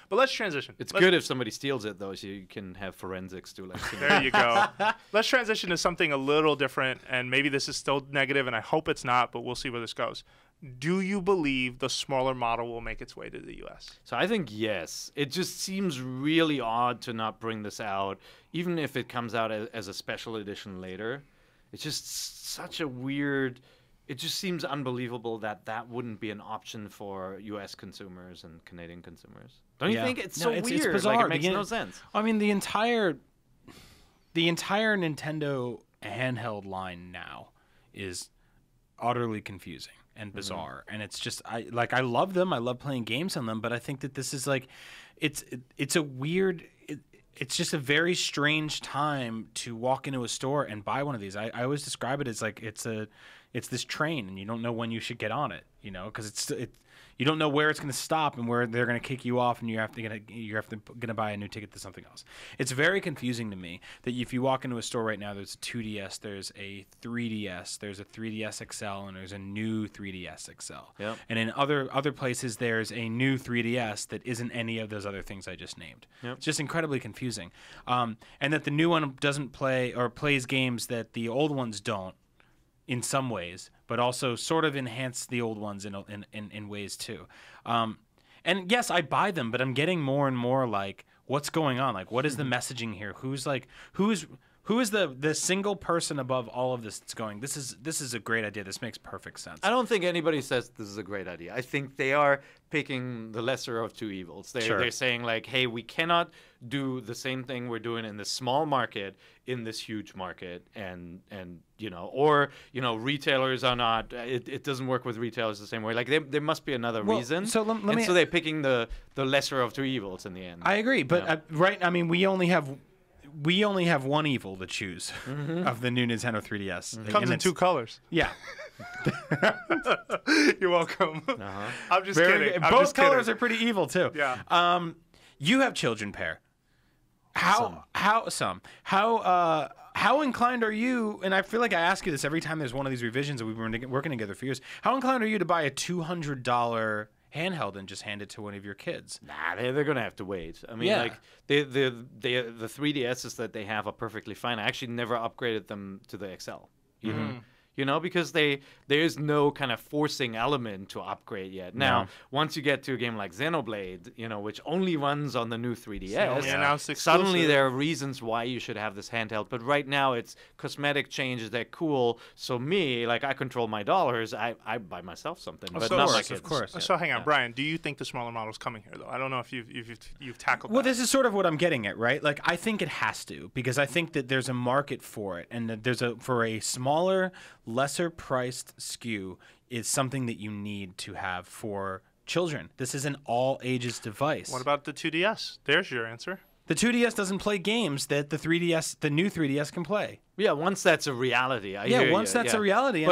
But let's transition. It's good if somebody steals it, though, so you can have forensics do like. There you go. Let's transition to something a little different, and maybe this is still negative, and I hope it's not, but we'll see where this goes. Do you believe the smaller model will make its way to the U.S.? So I think yes. It just seems really odd to not bring this out, even if it comes out as a special edition later. It's just such a weird... It just seems unbelievable that wouldn't be an option for U.S. consumers and Canadian consumers. Don't you think? It's so weird. It's bizarre. Like, it makes no sense. I mean, the entire Nintendo handheld line now is utterly confusing and bizarre, and it's just I love them. I love playing games on them, but I think that this is like it's a weird. It's just a very strange time to walk into a store and buy one of these. I always describe it as like it's this train, and you don't know when you should get on it, you know, because you don't know where it's going to stop and where they're going to kick you off, and you're gonna buy a new ticket to something else. It's very confusing to me that if you walk into a store right now, there's a 2DS, there's a 3DS, there's a 3DS XL, and there's a new 3DS XL. Yep. And in other places, there's a new 3DS that isn't any of those other things I just named. Yep. It's just incredibly confusing, and that the new one doesn't play or plays games that the old ones don't. In some ways, but also sort of enhance the old ones in ways too. And yes, I buy them, but I'm getting more and more like, what's going on? Like, what is the messaging here? Who is the single person above all of this that's going, this is a great idea. This makes perfect sense. I don't think anybody says this is a great idea. I think they are picking the lesser of two evils. They're saying like, hey, we cannot do the same thing we're doing in this small market in this huge market, and retailers are not. It doesn't work with retailers the same way. Like there must be another reason. So so they're picking the lesser of two evils in the end. I agree, but right. I mean, we only have one evil to choose of the new Nintendo 3DS. It comes in two colors. Yeah. You're welcome. I'm just kidding. Both colors are pretty evil too. Yeah. You have children, Pear. How inclined are you? And I feel like I ask you this every time there's one of these revisions that we've been working together for years. How inclined are you to buy a $200 handheld and just hand it to one of your kids? Nah, they're gonna have to wait. I mean, like the 3DSs that they have are perfectly fine. I actually never upgraded them to the XL. You know, because there is no kind of forcing element to upgrade yet. Now, once you get to a game like Xenoblade, you know, which only runs on the new 3DS, suddenly there are reasons why you should have this handheld. But right now, it's cosmetic changes. They're cool. So me, like, I control my dollars. I buy myself something, but not my kids. Of course. So hang on, Brian. Do you think the smaller model is coming here, though? I don't know if you've tackled. Well, this is sort of what I'm getting at, right? Like, I think it has to, because I think that there's a market for it, and that for a smaller, lesser priced SKU is something that you need to have for children. This is an all ages device. What about the 2DS? There's your answer. The 2DS doesn't play games that the new 3DS can play. Yeah, once that's a reality. Once that's a reality.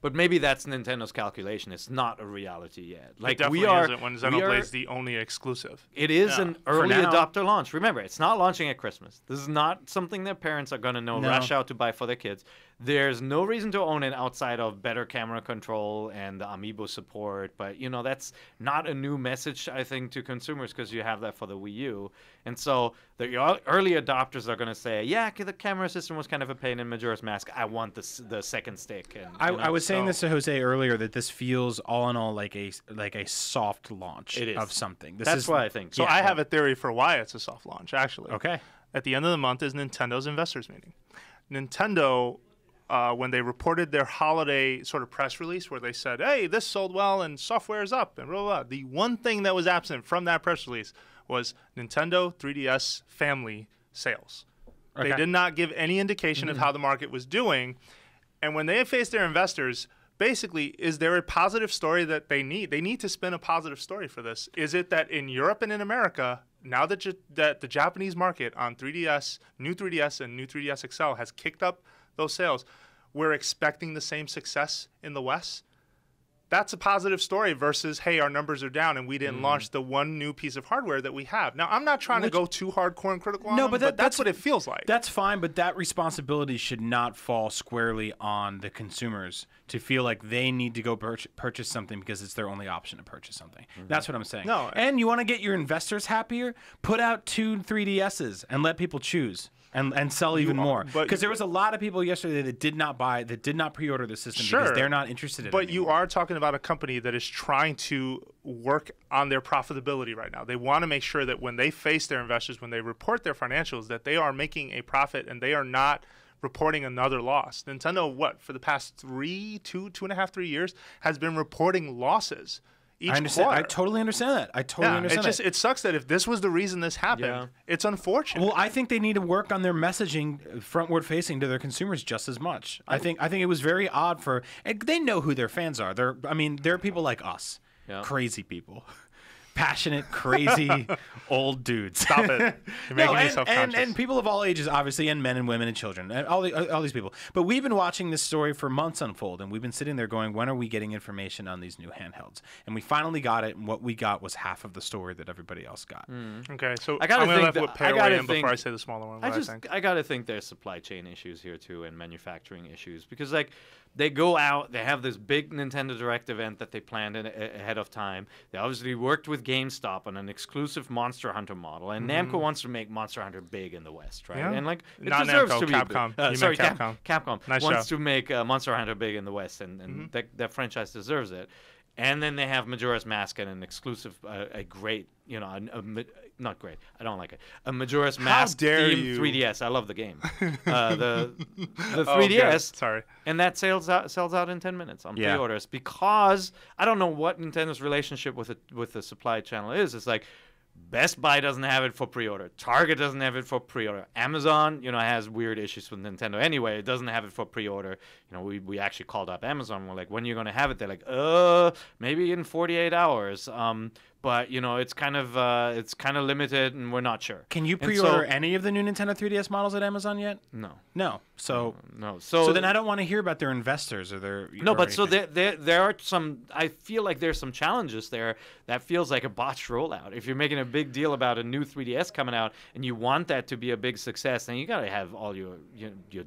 But maybe that's Nintendo's calculation. It's not a reality yet. Like, it definitely isn't when Xenoblade's the only exclusive. It is an early adopter launch. Remember, it's not launching at Christmas. This is not something that parents are going to rush out to buy for their kids. There's no reason to own it outside of better camera control and the Amiibo support. But, you know, that's not a new message, I think, to consumers, because you have that for the Wii U. And so the early adopters are going to say, yeah, the camera system was kind of a pain in Majora's Mask. I want the second stick. And, I was saying this to Jose earlier, that this feels all in all like a soft launch of something. That's what I think. So I have a theory for why it's a soft launch, actually. Okay. At the end of the month is Nintendo's investors meeting. Nintendo, when they reported their holiday sort of press release where they said, hey, this sold well and software is up and blah, blah, blah. The one thing that was absent from that press release was Nintendo 3DS family sales. Okay. They did not give any indication of how the market was doing. And when they faced their investors, basically, is there a positive story that they need? They need to spin a positive story for this. Is it that in Europe and in America, now that the Japanese market on 3DS, new 3DS and new 3DS XL has kicked up those sales, we're expecting the same success in the West? that's a positive story versus, hey, our numbers are down and we didn't launch the one new piece of hardware that we have. Now, I'm not trying to go too hardcore and critical on them, but that's what it feels like. That's fine, but that responsibility should not fall squarely on the consumers to feel like they need to go purchase something because it's their only option to purchase something. That's what I'm saying. No, and you want to get your investors happier? Put out 2 3DSs and let people choose. And sell even more. Because there was a lot of people yesterday that did not pre-order the system because they're not interested in it. But you are talking about a company that is trying to work on their profitability right now. They want to make sure that when they face their investors, when they report their financials, that they are making a profit and they are not reporting another loss. Nintendo, for the past 3 years, has been reporting losses. I understand. I totally understand that. It sucks that if this was the reason this happened, it's unfortunate. Well, I think they need to work on their messaging frontward facing to their consumers just as much. I think it was very odd they know who their fans are. They're people like us, crazy people. Passionate, crazy, old dudes. Stop it. You're making me self-conscious. And people of all ages, obviously, and men and women and children, and all these people. But we've been watching this story for months unfold, and we've been sitting there going, when are we getting information on these new handhelds? And we finally got it, and what we got was half of the story that everybody else got. Okay, so I'm going to let Pear weigh in before I say the smaller one. I got to think there's supply chain issues here, too, and manufacturing issues. Because, they go out, they have this big Nintendo Direct event that they planned ahead of time. They obviously worked with GameStop on an exclusive Monster Hunter model, and Namco wants to make Monster Hunter big in the West, right? Yeah. And it not deserves Namco, to be Capcom. Capcom. Capcom Nice wants show. to make Monster Hunter big in the West, and that franchise deserves it. And then they have Majora's Mask and an exclusive, a great, not great. I don't like it. A Majora's Mask themed 3DS. I love the game. The 3DS. Sorry. And that sells out in 10 minutes on pre-orders because I don't know what Nintendo's relationship with the supply channel is. It's like Best Buy doesn't have it for pre-order. Target doesn't have it for pre-order. Amazon, has weird issues with Nintendo anyway. It doesn't have it for pre-order. We actually called up Amazon. We're like, when are you going to have it? They're like, maybe in 48 hours. But it's kind of limited, and we're not sure. Can you pre-order any of the new Nintendo 3DS models at Amazon yet? No. So no. So then I don't want to hear about their investors or their So there are some. I feel like there's some challenges there. That feels like a botched rollout. If you're making a big deal about a new 3DS coming out and you want that to be a big success, then you got to have all your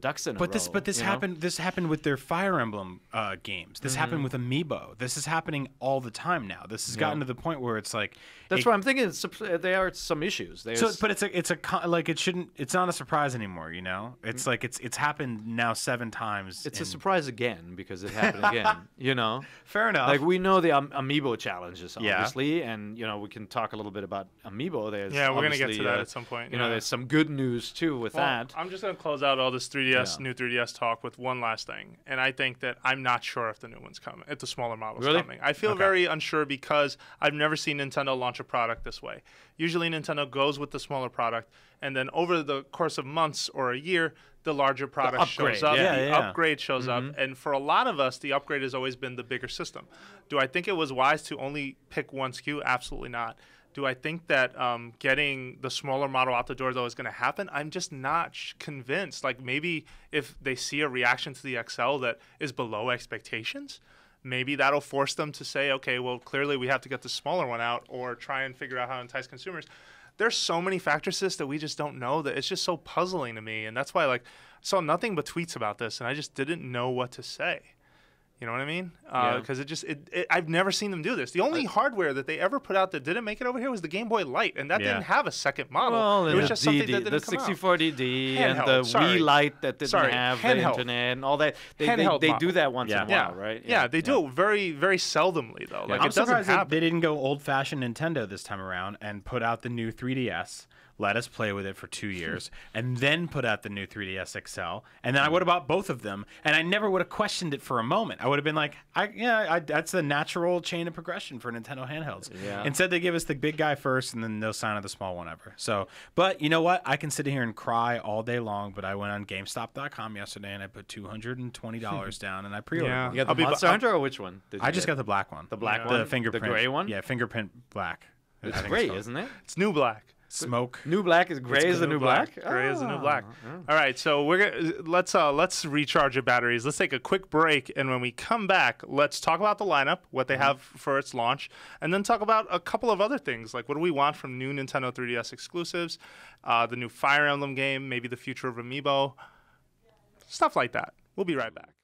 ducks in a row. But this happened. This happened with their Fire Emblem games. This happened with Amiibo. This is happening all the time now. This has gotten to the point where it's like that's what I'm thinking. There are some issues. But it's not a surprise anymore. It's like it's happened now 7 times. It's a surprise again because it happened again. Fair enough. Like we know the Amiibo challenges obviously, and we can talk a little bit about Amiibo. We're gonna get to that at some point. There's some good news too with that. I'm just gonna close out all this new 3DS talk with one last thing, and I think that I'm not sure if the new one's coming, if the smaller model's coming. I feel very unsure because I've never seen Nintendo launch a product this way. Usually Nintendo goes with the smaller product, and then over the course of months or a year, the larger product shows up. The upgrade shows up. And for a lot of us, the upgrade has always been the bigger system. Do I think it was wise to only pick one SKU? Absolutely not. Do I think that getting the smaller model out the door, though, is going to happen? I'm just not convinced. Like maybe if they see a reaction to the XL that is below expectations, maybe that'll force them to say, okay, well, clearly we have to get the smaller one out or try and figure out how to entice consumers. There's so many factors to this that we just don't know that it's just so puzzling to me. And that's why I saw nothing but tweets about this, and I just didn't know what to say. You know what I mean? Because I've never seen them do this. The only hardware that they ever put out that didn't make it over here was the Game Boy Light, and that didn't have a second model. Well, it was just something that didn't come out. The 64DD and the Wii Lite that didn't have the internet and all that. They do that once in a while, right? Yeah, they do it very, very seldomly, though. I'm surprised they didn't go old-fashioned Nintendo this time around and put out the new 3DS. Let us play with it for 2 years, and then put out the new 3DS XL. And then I would have bought both of them, and I never would have questioned it for a moment. I would have been like, that's the natural chain of progression for Nintendo handhelds. Yeah. Instead, they give us the big guy first, and then no sign of the small one ever. So, but you know what? I can sit here and cry all day long, but I went on GameStop.com yesterday, and I put $220 down, and I pre-ordered one. You got the Monster Hunter or which one? I just got the black one. The black one? The fingerprint. The gray one? Yeah, fingerprint black. It's gray, isn't it? It's new black. Smoke. New black is gray is the new black. Gray is the new black. Oh. All right, so let's recharge your batteries. Let's take a quick break, and when we come back, let's talk about the lineup, what they have for its launch, and then talk about a couple of other things, like what do we want from new Nintendo 3DS exclusives, the new Fire Emblem game, maybe the future of Amiibo, stuff like that. We'll be right back.